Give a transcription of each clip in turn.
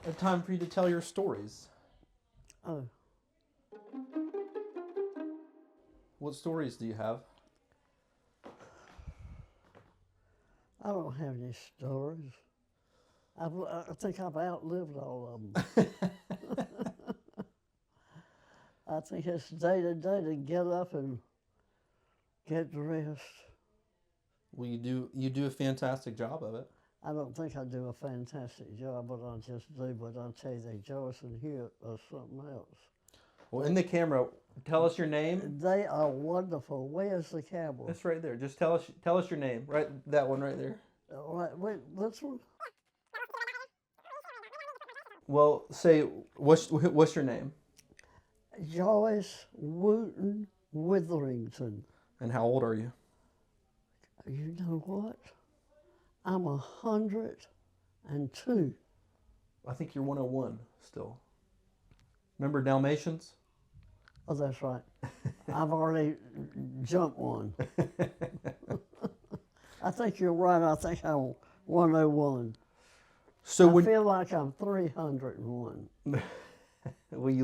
a time for you to tell your stories. Oh, What stories do you have? I don't have any stories. I think I've outlived all of them. I think it's day to day to get up and get dressed. Well, you do a fantastic job of it. I don't think I do a fantastic job, but I just do. But I'll tell you, they Joyce and here or something else. Well, in the camera, tell us your name. They are wonderful. Where's the cowboy? That's right there. Just tell us your name. Right, that one right there. Wait, this one? Well, say what's your name Joyce Wooten Witherington. and how old are you? You know what? I'm 102. I think you're 101 still. Remember Dalmatians? Oh, that's right. I've already jumped one. I think you're right. I think I'm 101. So I when feel like I'm 301. well, you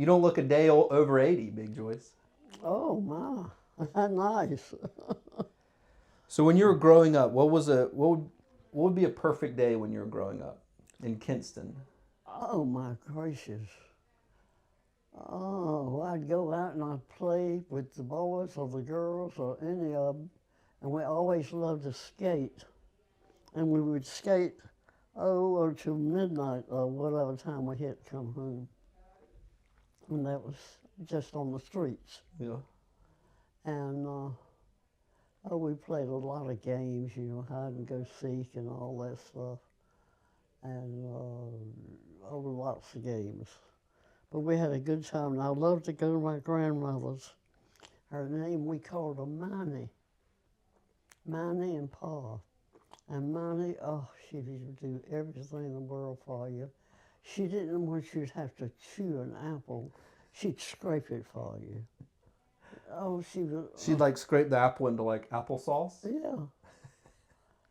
don't look a day over 80, Big Joyce. Oh my, nice. So when you were growing up, what would be a perfect day when you were growing up in Kinston? Oh my gracious. Oh, I'd go out and I'd play with the boys or the girls or any of them, and we always loved to skate. And we would skate, or till midnight or whatever time we had to come home. And that was just on the streets. Yeah. And we played a lot of games, hide and go seek and all that stuff. And lots of games. But we had a good time, and I loved to go to my grandmother's. Her name, we called her Minnie. Minnie and Pa. And Minnie, oh, she would do everything in the world for you. She didn't want you to have to chew an apple. She'd scrape it for you. Oh, she was. She'd like scrape the apple into like applesauce. Yeah.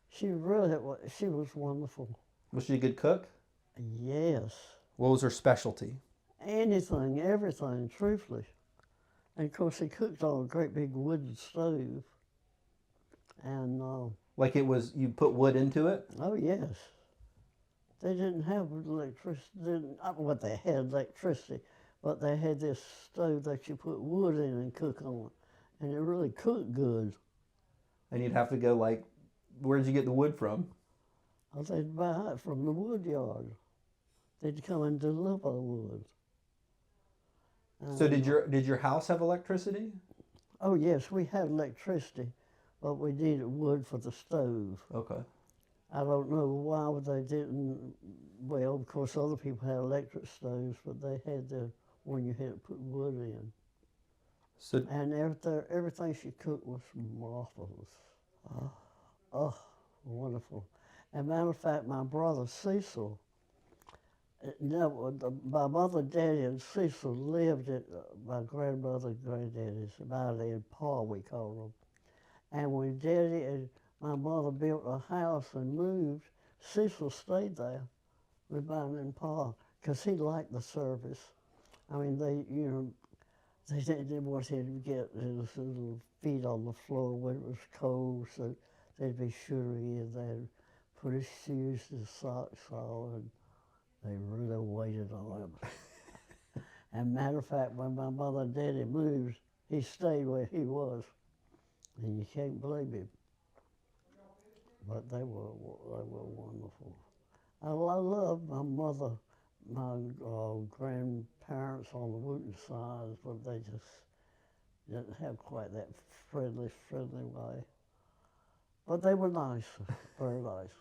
She was wonderful. Was she a good cook? Yes. What was her specialty? Anything, everything, truthfully. And of course, she cooked on a great big wooden stove. And, Like it was, you put wood into it? oh, yes. They didn't have electricity. Not what they had electricity, but they had this stove that you put wood in and cook on. And it really cooked good. And you'd have to go like, where'd you get the wood from? Oh, they'd buy it from the wood yard. They'd come and deliver wood. So did your house have electricity? Oh, yes, we had electricity, but we needed wood for the stove. Okay. I don't know why they didn't. Well, of course, other people had electric stoves, but they had the one you had to put wood in. So And everything she cooked was marvelous. Oh, wonderful. As a matter of fact, my brother Cecil, my mother, daddy, and Cecil lived at my grandmother and granddaddy's, Miley and Pa, we called them. And when daddy and my mother built a house and moved, Cecil stayed there with Miley and Pa because he liked the service. I mean, they didn't want him to get his little feet on the floor when it was cold, so they'd be sure he in there and put his shoes and socks on, and they really waited on him. And matter of fact, when my mother and daddy moved, he stayed where he was, and you can't blame him. But they were wonderful. I love my mother, my grandparents on the Wooten side, but they just didn't have quite that friendly way. But they were nice, very nice.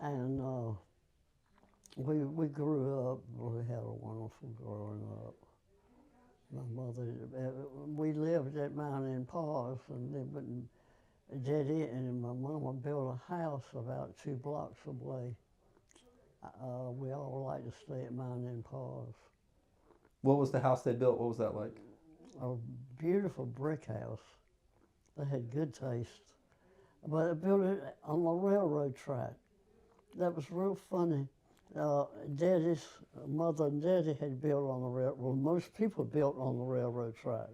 And we grew up, we had a wonderful growing up. My mother, we lived at Mount and Paws, and then Daddy and my mama built a house about 2 blocks away. We all like to stay at Mount and Paws. what was the house they built? What was that like? A beautiful brick house. They had good taste. But they built it on the railroad track. That was real funny. Daddy's mother and daddy had built on the railroad. Well, most people built on the railroad track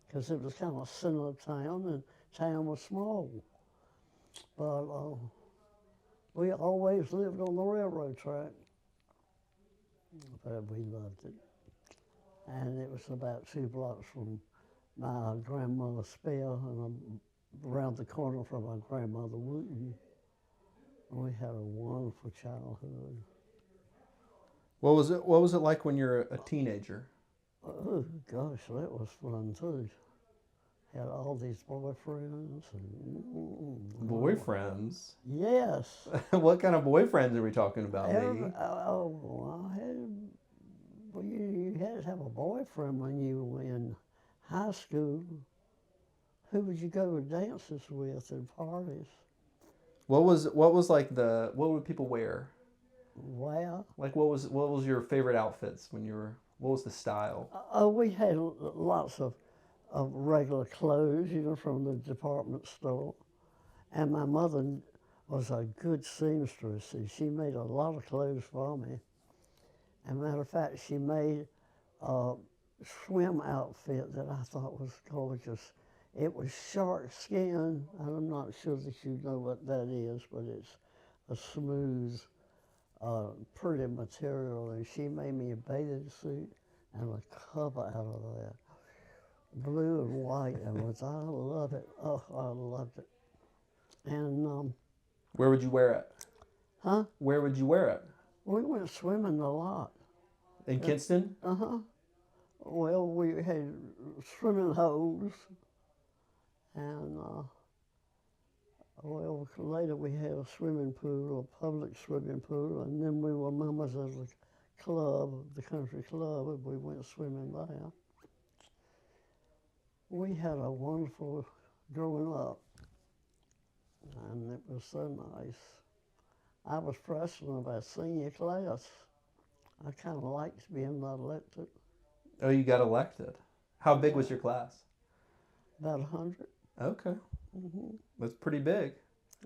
because it was kind of center of town and town was small. But we always lived on the railroad track. But we loved it. And it was about 2 blocks from my grandmother Spell and around the corner from my grandmother Wooten. We had a wonderful childhood. What was it like when you're a teenager? Oh gosh, that was fun too. Had all these boyfriends and Boyfriends? yes. What kind of boyfriends are we talking about, Maggie? I had. Well, you had to have a boyfriend when you were in high school. Who would you go to dances with and parties? What was like the what would people wear? Well, Like what was your favorite outfits when you were what was the style? we had lots of regular clothes, from the department store. And my mother was a good seamstress, and she made a lot of clothes for me. As a matter of fact, she made a swim outfit that I thought was gorgeous. It was shark skin. I'm not sure that you know what that is, but it's a smooth, pretty material. And she made me a bathing suit and a cover out of that. Blue and white, I love it. Oh, I loved it. And, Where would you wear it? huh? Where would you wear it? We went swimming a lot. In Kinston? Uh-huh. Well, we had swimming holes, and well, later we had a swimming pool, a public swimming pool, and then we were members of the club, the country club, and we went swimming there. We had a wonderful growing up, and it was so nice. I was president of our senior class. I kind of liked being elected. Oh, you got elected. How big was your class? About 100. Okay. Mm-hmm. That's pretty big.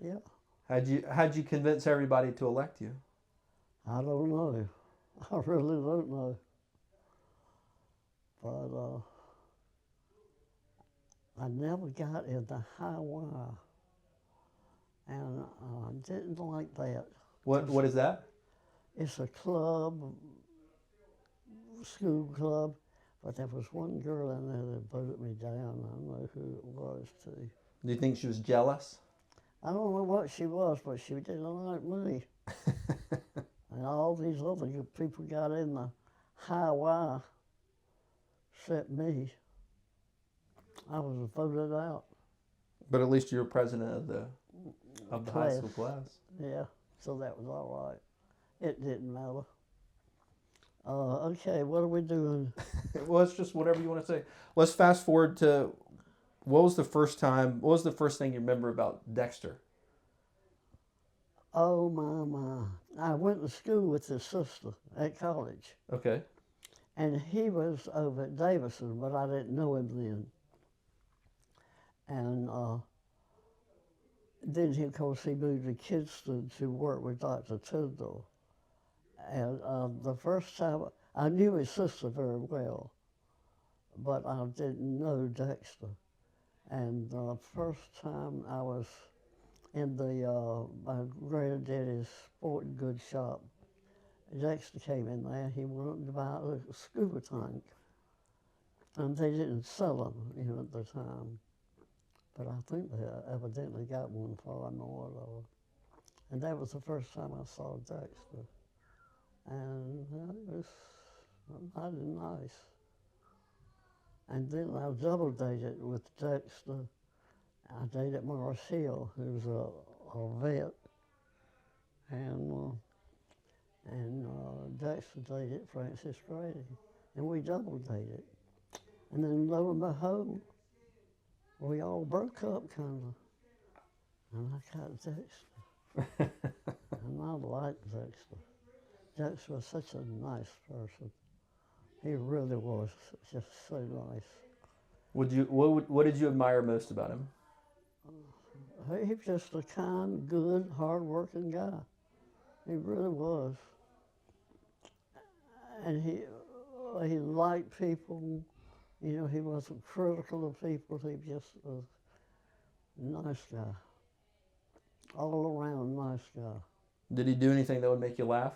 Yeah. How'd you convince everybody to elect you? I don't know. I really don't know. But I never got in the high wire, and I didn't like that. What is that? It's a club, school club, but there was one girl in there that voted me down. I don't know who it was too. Do you think she was jealous? I don't know what she was, but she didn't like me. And all these other good people got in the high wire, except me. I was voted out. But at least you were president of the high Class. school class. Yeah, so that was all right. It didn't matter. Okay, what are we doing? Well, it's just whatever you want to say. Let's fast forward to what was the first thing you remember about Dexter? Oh, my. I went to school with his sister at college, Okay. and he was over at Davison, but I didn't know him then. And then, of course, he moved to Kinston to work with Dr. Tyndall. And the first time, I knew his sister very well, but I didn't know Dexter. And the first time I was in my granddaddy's sporting goods shop, Dexter came in there. He wanted to buy a scuba tank, and they didn't sell them, at the time. But I think they evidently got one for him or whatever. And that was the first time I saw Dexter. And it was mighty nice. And then I double dated with Dexter. I dated Morris Hill, who was a vet. And Dexter dated Francis Grady. And we double dated. And then lo and behold, we all broke up kind of. And I got Dexter. And I liked Dexter. Dexter was such a nice person. He really was just so nice. What did you admire most about him? He was just a kind, good, hard-working guy. He really was. and he liked people. You know, he wasn't critical of people. He just was a nice guy, all around nice guy. Did he do anything that would make you laugh?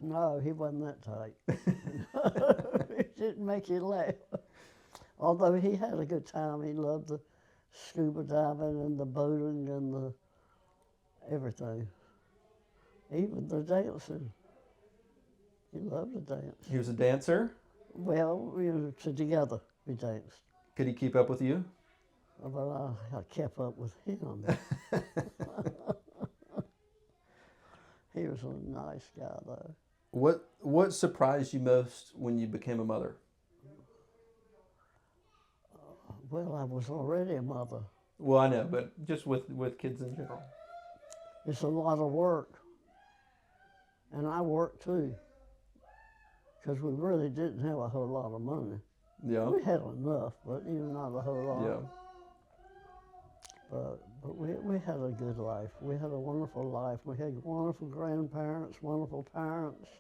No, he wasn't that type. He didn't make you laugh. Although he had a good time. He loved the scuba diving and the boating and the everything. Even the dancing. He loved to dance. He was a dancer? Well, we were together, we danced. Could he keep up with you? Well, I kept up with him. He was a nice guy, though. What surprised you most when you became a mother? Well, I was already a mother. Well, I know, but just with kids in general. It's a lot of work. And I worked too. Because we really didn't have a whole lot of money. Yeah. We had enough, but not a whole lot. Yeah. But we had a good life. We had a wonderful life. We had wonderful grandparents, wonderful parents,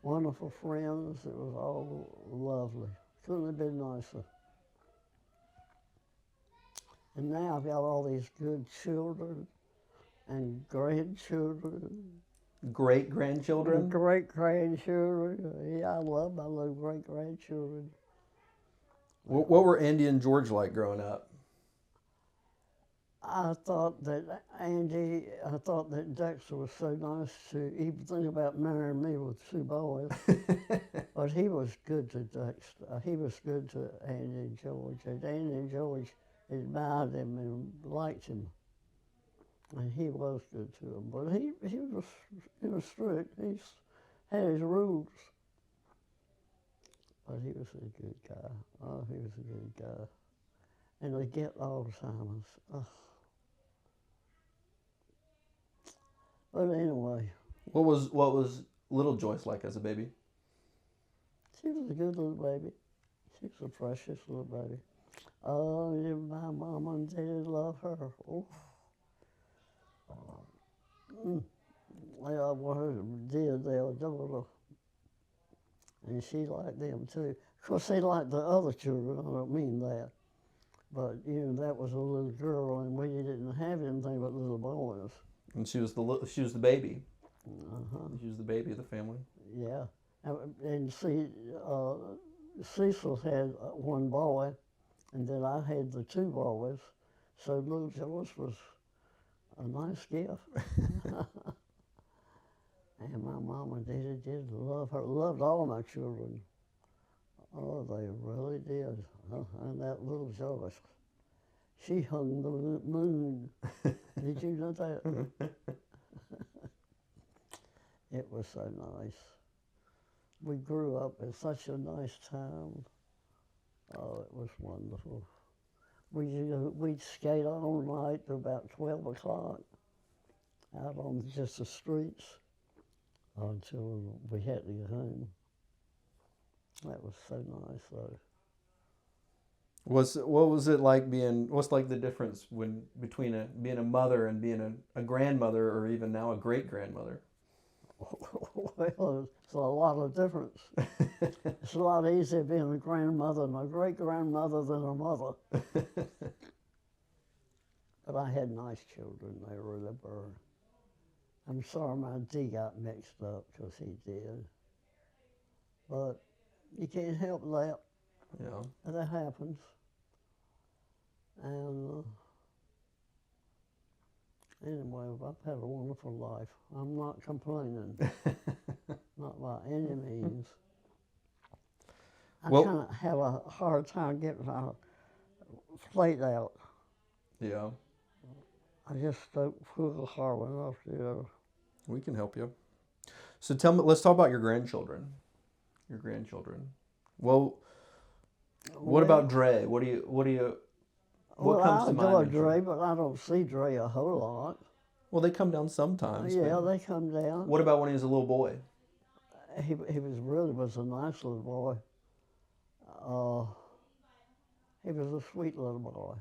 wonderful friends. It was all lovely. Couldn't have been nicer. And now I've got all these good children and grandchildren. Great-grandchildren? Great-grandchildren. Yeah, I love my little great-grandchildren. What were Andy and George like growing up? I thought that Dexter was so nice to even think about marrying me with two boys. But he was good to Dexter. He was good to Andy and George. And Andy and George admired him and liked him. And he was good to him. But he was strict. He had his rules. But he was a good guy. Oh, he was a good guy. And they get Alzheimer's. Oh. But anyway. What was little Joyce like as a baby? She was a good little baby. She was a precious little baby. Oh, yeah, my mama and daddy love her. Oh. Well, what did they adore her. And she liked them too. Of course, they liked the other children. I don't mean that. But, that was a little girl, and we didn't have anything but little boys. And she was the baby. Uh-huh. She was the baby of the family. Yeah. And see, Cecil had one boy, and then I had the two boys. So little Joyce was a nice gift. And my mom and daddy did love her, loved all my children. Oh, they really did. And that little Joyce, she hung the moon. Did you know that? It was so nice. We grew up in such a nice town. Oh, it was wonderful. We'd skate all night to about 12 o'clock out on just the streets until we had to get home. That was so nice, though. What was it like what's like the difference between being a mother and being a grandmother, or even now a great-grandmother? Well, it's a lot of difference. It's a lot easier being a grandmother and a great-grandmother than a mother. But I had nice children, they really were. I'm sorry my D got mixed up, because he did. But you can't help that. Yeah. That happens. And anyway, I've had a wonderful life. I'm not complaining. Not by any means. I kind of have a hard time getting my plate out. Yeah. I just don't feel hard enough. We can help you. So let's talk about your grandchildren. Well, what about Dre? What comes to mind? I adore Dre, but I don't see Dre a whole lot. Well, they come down sometimes. Yeah, they come down. What about when he was a little boy? He was a nice little boy. He was a sweet little boy,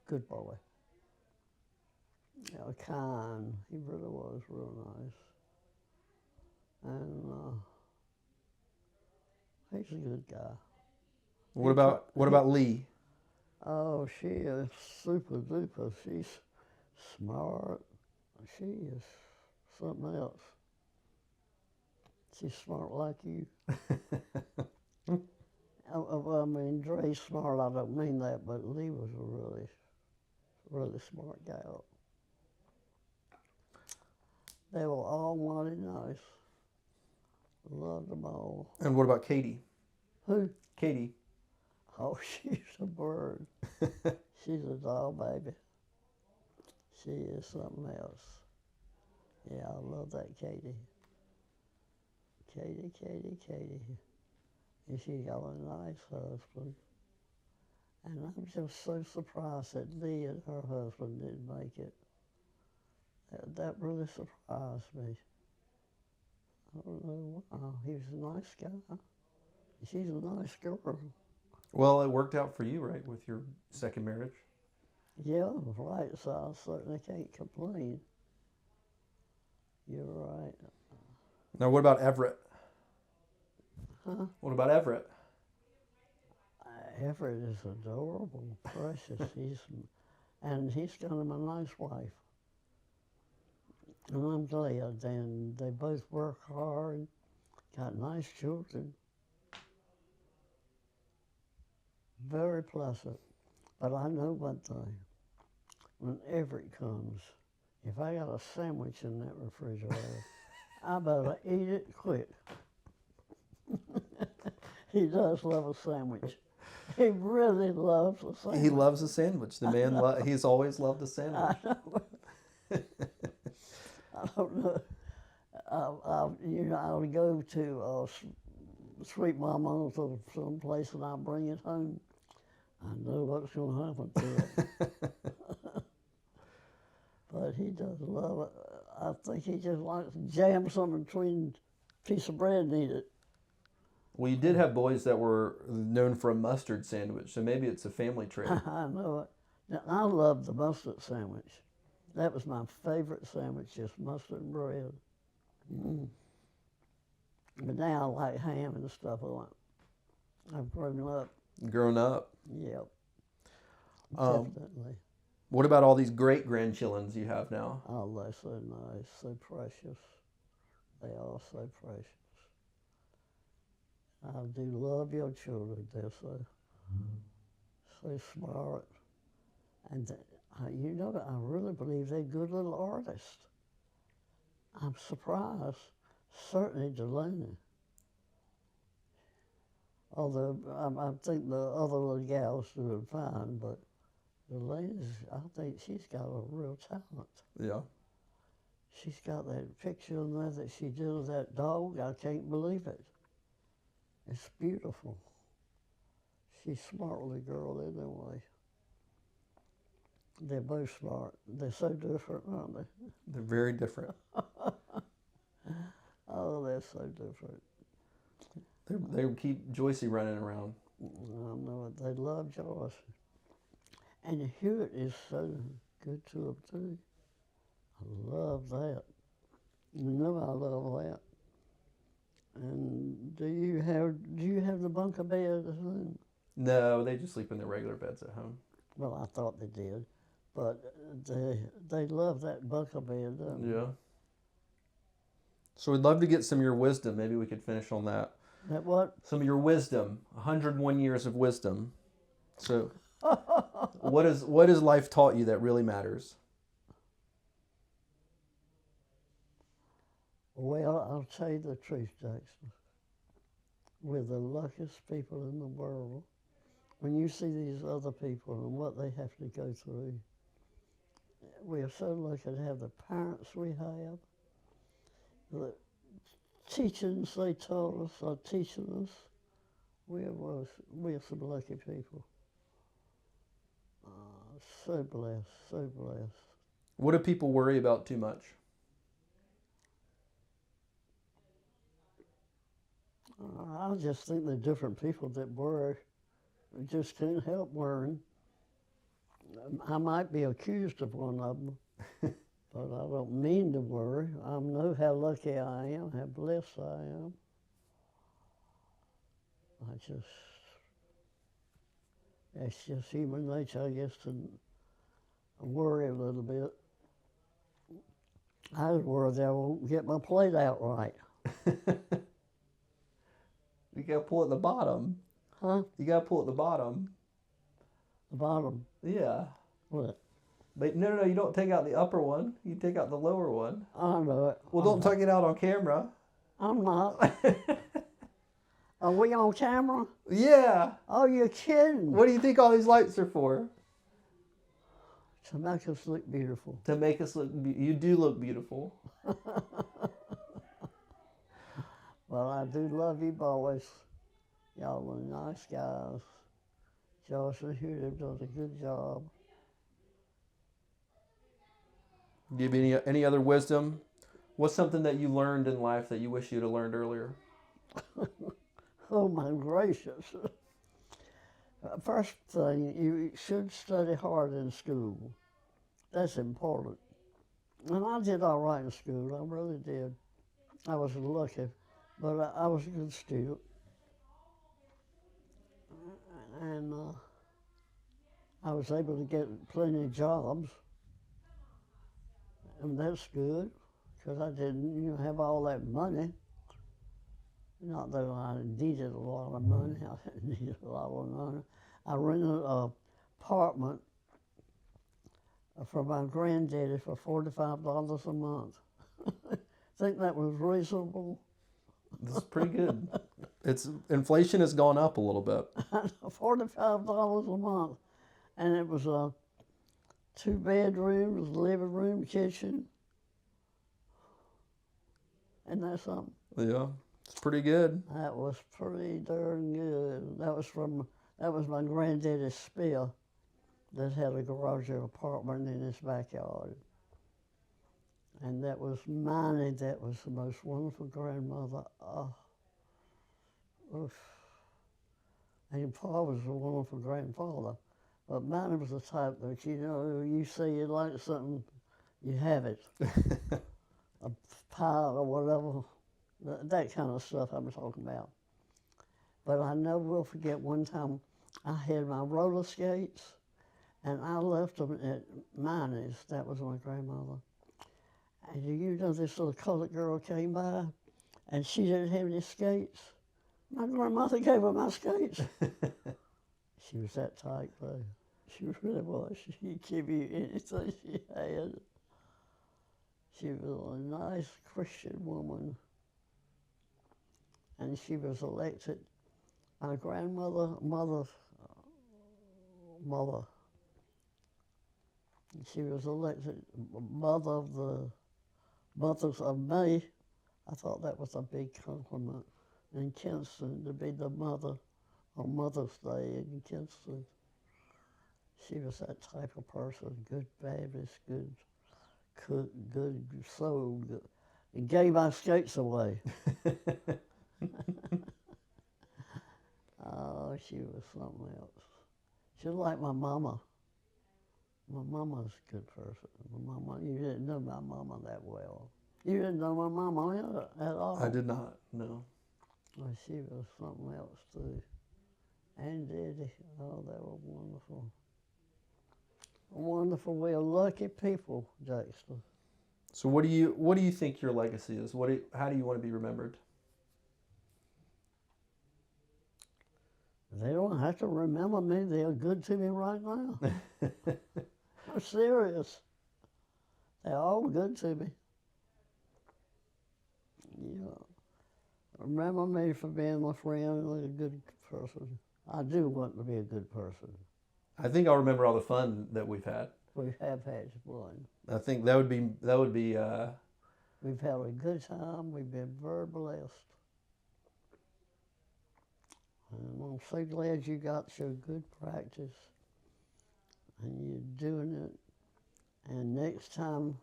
good boy. Kind. He really was real nice. And He's a good guy. What about Lee? Oh, she is super duper. She's smart. She is something else. She's smart like you. I mean, Dre's smart. I don't mean that, but Lee was a really smart gal. They were all mighty nice. Loved them all. And what about Katie? Who? Katie. Oh, she's a bird. She's a doll baby. She is something else. Yeah, I love that Katie. Katie. And she got a nice husband. And I'm just so surprised that Lee and her husband didn't make it. That really surprised me. I don't know why. He was a nice guy. She's a nice girl. Well, it worked out for you, right, with your second marriage? Yeah, right, so I certainly can't complain. You're right. Now, what about Everett? Huh? What about Everett? Everett is adorable, precious. He's got him a nice wife. And I'm glad. And they both work hard, got nice children. Very pleasant. But I know one thing. When Everett comes, if I got a sandwich in that refrigerator, I better eat it quick. He does love a sandwich. He really loves a sandwich. He loves a sandwich. The man, he's always loved a sandwich. I know. I don't know. I'll go to Sweet Mama or someplace and I'll bring it home. I know what's going to happen to it. But he does love it. I think he just likes to jam something between a piece of bread and eat it. Well, you did have boys that were known for a mustard sandwich, so maybe it's a family trait. I know it. Now, I love the mustard sandwich. That was my favorite sandwich, just mustard and bread. Mm. But now I like ham and stuff. I've grown up. Grown up. Yep. Um, Definitely. What about all these great grandchildren you have now? Oh, they're so nice, so precious. They are so precious. I do love your children. They're so smart. And you know, I really believe they're good little artists. I'm surprised. Certainly Delaney. Although I think the other little gals doing fine, but Delaney's, I think she's got a real talent. Yeah. She's got that picture in there that she did of that dog. I can't believe it. It's beautiful. She's a smart little girl anyway. They're both smart. They're so different, aren't they? They're very different. Oh, they're so different. They keep Joyce running around. I know it. They love Joyce. And Hewitt is so good to them, too. I love that. You know I love that. And do you have the bunker bed at home? No, they just sleep in their regular beds at home. Well, I thought they did. But they love that bunker bed, don't they? Yeah. So we'd love to get some of your wisdom. Maybe we could finish on that. That what? Some of your wisdom. 101 years of wisdom. So what has life taught you that really matters? Well, I'll tell you the truth, Jackson. We're the luckiest people in the world. When you see these other people and what they have to go through, we are so lucky to have the parents we have. The teachings they taught us are teaching us. We're some lucky people. So blessed, so blessed. What do people worry about too much? I just think the different people that worry just can't help worrying. I might be accused of one of them, but I don't mean to worry. I know how lucky I am, how blessed I am. It's just human nature, I guess, to worry a little bit. I was worried that I won't get my plate out right. You gotta pull at the bottom. Huh? You gotta pull at the bottom. The bottom. Yeah. What? But no, you don't take out the upper one. You take out the lower one. I know it. Well, don't take it out on camera. I'm not. Are we on camera? Yeah. Oh, you're kidding. What do you think all these lights are for? To make us look beautiful. To make us look. You do look beautiful. Well, I do love you boys. Y'all are nice guys. Joyce and Hugh have done a good job. Do you have any other wisdom? What's something that you learned in life that you wish you'd have learned earlier? Oh my gracious. First thing, you should study hard in school. That's important. And I did all right in school, I really did. I was lucky, but I was a good student. And I was able to get plenty of jobs. And that's good, because I didn't have all that money. Not that I needed a lot of money, I didn't need a lot of money. I rented an apartment for my granddaddy for $45 a month. Think that was reasonable? That's pretty good. Inflation has gone up a little bit. $45 a month. And it was 2 bedrooms, living room, kitchen. And that's something. Yeah, it's pretty good. That was pretty darn good. That was my granddaddy's spare that had a garage apartment in his backyard. And that was Minnie, that was the most wonderful grandmother. Oh, oof. And Pa was a wonderful grandfather. But Minnie was the type that, you say you like something, you have it. A pie or whatever, that kind of stuff I'm talking about. But I never will forget one time I had my roller skates and I left them at Minnie's, that was my grandmother. And this little colored girl came by and she didn't have any skates. My grandmother gave her my skates. She was that type, though. She really was. She'd give you anything she had. She was a nice Christian woman. And she was elected, my mother, she was elected mother of the Mothers of May. I thought that was a big compliment in Kinston to be the mother on Mother's Day in Kinston. She was that type of person, good Baptist, good cook, good soul, good, and gave my skates away. Oh, she was something else. She was like my mama. My mama's a good person. My mama, you didn't know my mama that well. You didn't know my mama at all. I did not, no. Well, she was something else too. And Daddy, oh, they were wonderful. Wonderful. We're lucky people, Jackson. So what do you think your legacy is? How do you want to be remembered? They don't have to remember me. They're good to me right now. I'm serious. They're all good to me. Yeah. Remember me for being my friend and a good person. I do want to be a good person. I think I'll remember all the fun that we've had. We have had fun. I think that would be. We've had a good time. We've been very blessed. And I'm so glad you got your good practice and you're doing it. And next time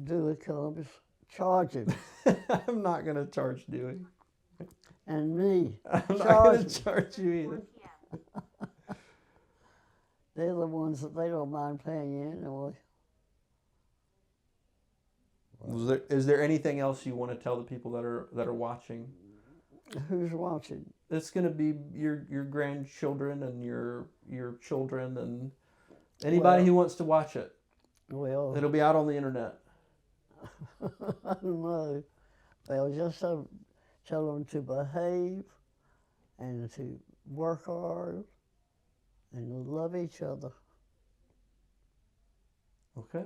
Dewey comes, charge him. I'm not going to charge Dewey. And me. I'm not going to charge you either. They're the ones that they don't mind paying you anyway. Is there anything else you want to tell the people that are watching? Who's watching? It's gonna be your grandchildren and your children and anybody Well, who wants to watch it. well, It'll be out on the internet. I don't know. Well, just tell them to behave and to work hard and love each other. Okay.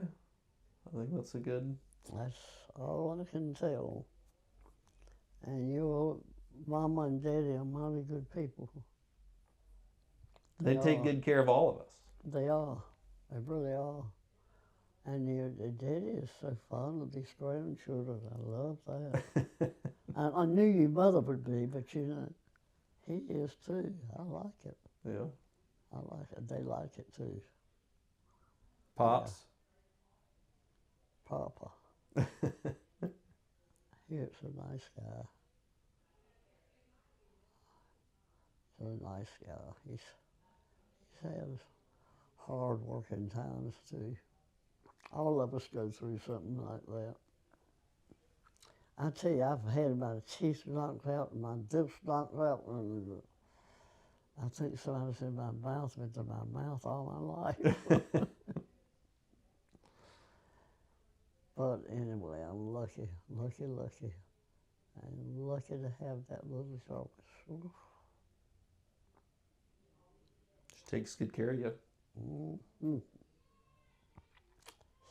I think that's a good. That's all I can tell. And your mama and daddy are mighty good people. They take good care of all of us. They are. They really are. And your daddy is so fond of these grandchildren. I love that. I knew your mother would be, but you know, he is too. I like it. Yeah. I like it. They like it too. Pops. Yeah. Papa. He's a nice guy. He's a nice guy. He's had hard working times too. All of us go through something like that. I tell you, I've had my teeth knocked out and my lips knocked out, and I think somebody's in my mouth into my mouth all my life. But anyway, I'm lucky, and lucky to have that little Joyce. She takes good care of you. Mm-hmm.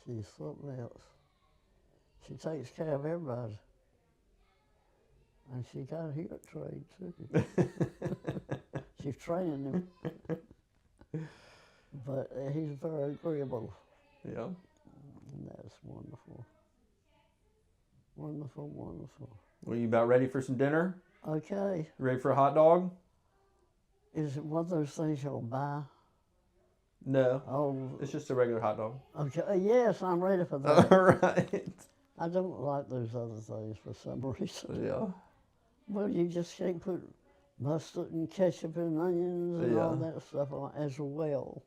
She's something else. She takes care of everybody. And she got here trained too. She's training him. But he's very agreeable. Yeah. And that's wonderful. Wonderful, wonderful. Well, you about ready for some dinner? Okay. Ready for a hot dog? Is it one of those things you'll buy? No. Oh. It's just a regular hot dog. Okay. Yes, I'm ready for that. All right. I don't like those other things for some reason. Yeah. Well, you just can't put mustard and ketchup and onions and all that stuff on as well.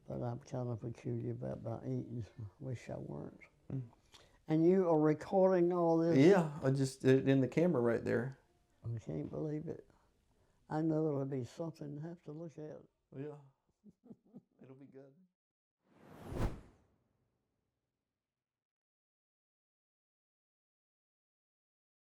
But I'm kind of peculiar about my eating. Wish I weren't. Mm. And you are recording all this? Yeah, I just did it in the camera right there. I can't believe it. I know it'll be something to have to look at. Yeah. It'll be good.